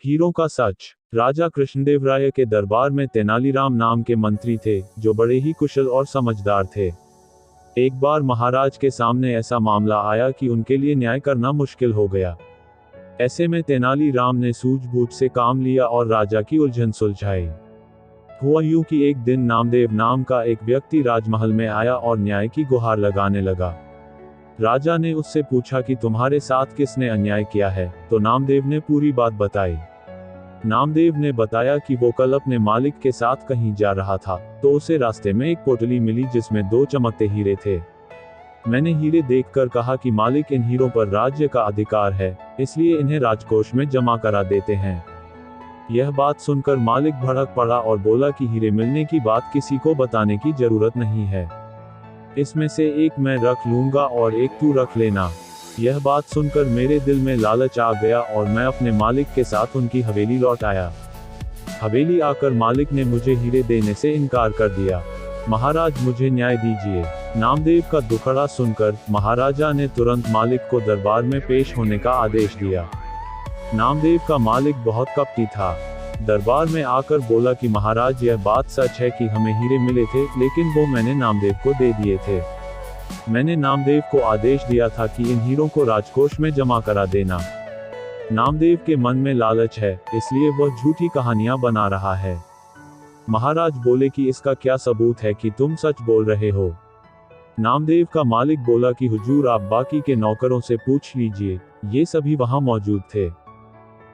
हीरों का सच। राजा कृष्णदेवराय के दरबार में तेनालीराम नाम के मंत्री थे, जो बड़े ही कुशल और समझदार थे। एक बार महाराज के सामने ऐसा मामला आया कि उनके लिए न्याय करना मुश्किल हो गया। ऐसे में तेनालीराम ने सूझबूझ से काम लिया और राजा की उलझन सुलझाई। हुआ यूं कि एक दिन नामदेव नाम का एक व्यक्ति राजमहल में आया और न्याय की गुहार लगाने लगा। राजा ने उससे पूछा कि तुम्हारे साथ किसने अन्याय किया है, तो नामदेव ने पूरी बात बताई। नामदेव ने बताया कि वो कल अपने मालिक के साथ कहीं जा रहा था, तो उसे रास्ते में एक पोटली मिली जिसमें 2 चमकते हीरे थे। मैंने हीरे देखकर कहा कि मालिक, इन हीरों पर राज्य का अधिकार है, इसलिए इन्हें राजकोष में जमा करा देते हैं। यह बात सुनकर मालिक भड़क पड़ा और बोला कि हीरे मिलने की बात किसी को बताने की जरूरत नहीं है। इसमें से एक मैं रख लूंगा और एक तू रख लेना। यह बात सुनकर मेरे दिल में लालच आ गया और मैं अपने मालिक के साथ उनकी हवेली लौट आया। हवेली आकर मालिक ने मुझे हीरे देने से इनकार कर दिया। महाराज, मुझे न्याय दीजिए। नामदेव का दुखड़ा सुनकर महाराजा ने तुरंत मालिक को दरबार में पेश होने का आदेश दिया। नामदेव का मालिक बहुत कपटी था। दरबार में आकर बोला कि महाराज, यह बात सच है कि हमें हीरे मिले थे, लेकिन वो मैंने नामदेव को दे दिए थे। मैंने नामदेव को आदेश दिया था कि इन हीरों को राजकोष में जमा करा देना। नामदेव के मन में लालच है, इसलिए वह झूठी कहानियां बना रहा है। महाराज बोले कि इसका क्या सबूत है कि तुम सच बोल रहे हो। नामदेव का मालिक बोला कि हुजूर, आप बाकी के नौकरों से पूछ लीजिए, ये सभी वहां मौजूद थे।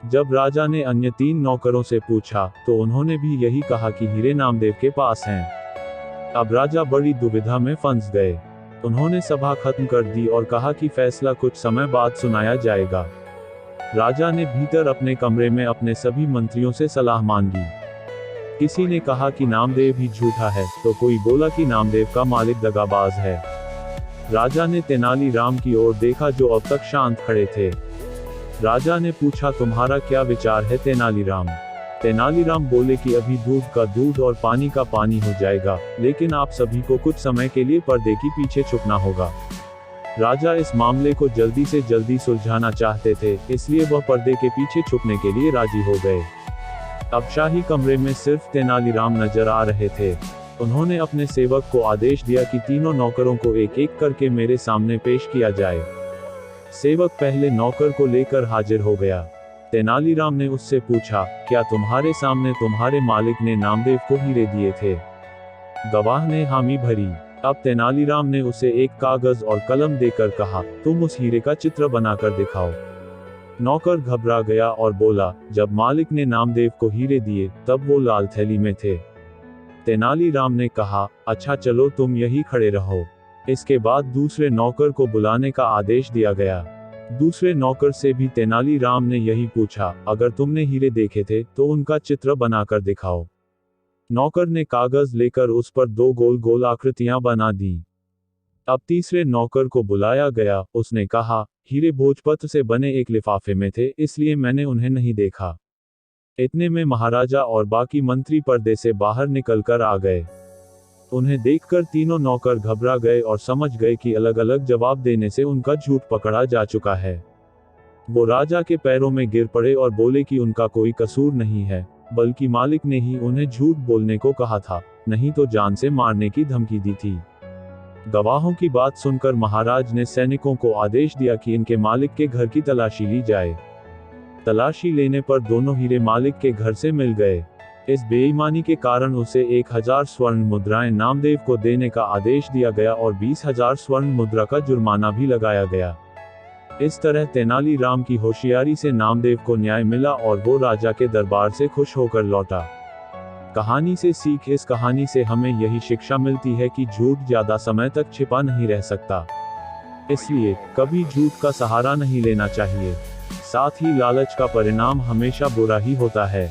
जब राजा ने अन्य 3 नौकरों से पूछा, तो उन्होंने भी यही कहा कि हीरे नामदेव के पास हैं। अब राजा बड़ी दुविधा में फंस गए। उन्होंने सभा खत्म कर दी और कहा कि फैसला कुछ समय बाद सुनाया जाएगा। राजा ने भीतर अपने कमरे में अपने सभी मंत्रियों से सलाह मांगी। किसी ने कहा कि नामदेव ही झूठा है, तो कोई बोला कि नामदेव का मालिक दगाबाज है। राजा ने तेनालीराम की ओर देखा, जो अब तक शांत खड़े थे। राजा ने पूछा, तुम्हारा क्या विचार है तेनालीराम? तेनालीराम बोले कि अभी दूध का दूध और पानी का पानी हो जाएगा, लेकिन आप सभी को कुछ समय के लिए पर्दे के पीछे छुपना होगा। राजा इस मामले को जल्दी से जल्दी सुलझाना चाहते थे, इसलिए वह पर्दे के पीछे छुपने के लिए राजी हो गए। अब शाही कमरे में सिर्फ तेनालीराम नजर आ रहे थे। उन्होंने अपने सेवक को आदेश दिया कि तीनों नौकरों को एक एक करके मेरे सामने पेश किया जाए। सेवक पहले नौकर को लेकर हाजिर हो गया। तेनालीराम ने उससे पूछा, क्या तुम्हारे सामने तुम्हारे मालिक ने नामदेव को हीरे दिए थे? गवाह ने हामी भरी। अब तेनालीराम ने उसे एक कागज और कलम देकर कहा, तुम उस हीरे का चित्र बनाकर दिखाओ। नौकर घबरा गया और बोला, जब मालिक ने नामदेव को हीरे दिए, तब वो लाल थैली में थे। तेनालीराम ने कहा, अच्छा चलो तुम यही खड़े रहो। इसके बाद दूसरे नौकर को बुलाने का आदेश दिया गया। दूसरे नौकर से भी तेनालीराम ने यही पूछा, अगर तुमने हीरे देखे थे तो उनका चित्र बनाकर दिखाओ। नौकर ने कागज लेकर उस पर 2 गोल गोल आकृतियां बना दी। अब तीसरे नौकर को बुलाया गया। उसने कहा, हीरे भोजपत्र से बने एक लिफाफे में थे, इसलिए मैंने उन्हें नहीं देखा। इतने में महाराजा और बाकी मंत्री पर्दे से बाहर निकलकर आ गए। उन्हें देखकर तीनों नौकर घबरा गए और समझ गए कि अलग अलग जवाब देने से उनका झूठ पकड़ा जा चुका है। वो राजा के पैरों में गिर पड़े और बोले कि उनका कोई कसूर नहीं है, बल्कि मालिक ने ही उन्हें झूठ बोलने को कहा था, नहीं तो जान से मारने की धमकी दी थी। गवाहों की बात सुनकर महाराज ने सैनिकों को आदेश दिया कि इनके मालिक के घर की तलाशी ली जाए। तलाशी लेने पर दोनों हीरे मालिक के घर से मिल गए। इस बेईमानी के कारण उसे 1000 स्वर्ण मुद्राएं नामदेव को देने का आदेश दिया गया और 20,000 स्वर्ण मुद्रा का जुर्माना भी लगाया गया। इस तरह तेनालीराम की होशियारी से नामदेव को न्याय मिला और वो राजा के दरबार से खुश होकर लौटा। कहानी से सीख। इस कहानी से हमें यही शिक्षा मिलती है कि झूठ ज्यादा समय तक छिपा नहीं रह सकता, इसलिए कभी झूठ का सहारा नहीं लेना चाहिए। साथ ही लालच का परिणाम हमेशा बुरा ही होता है।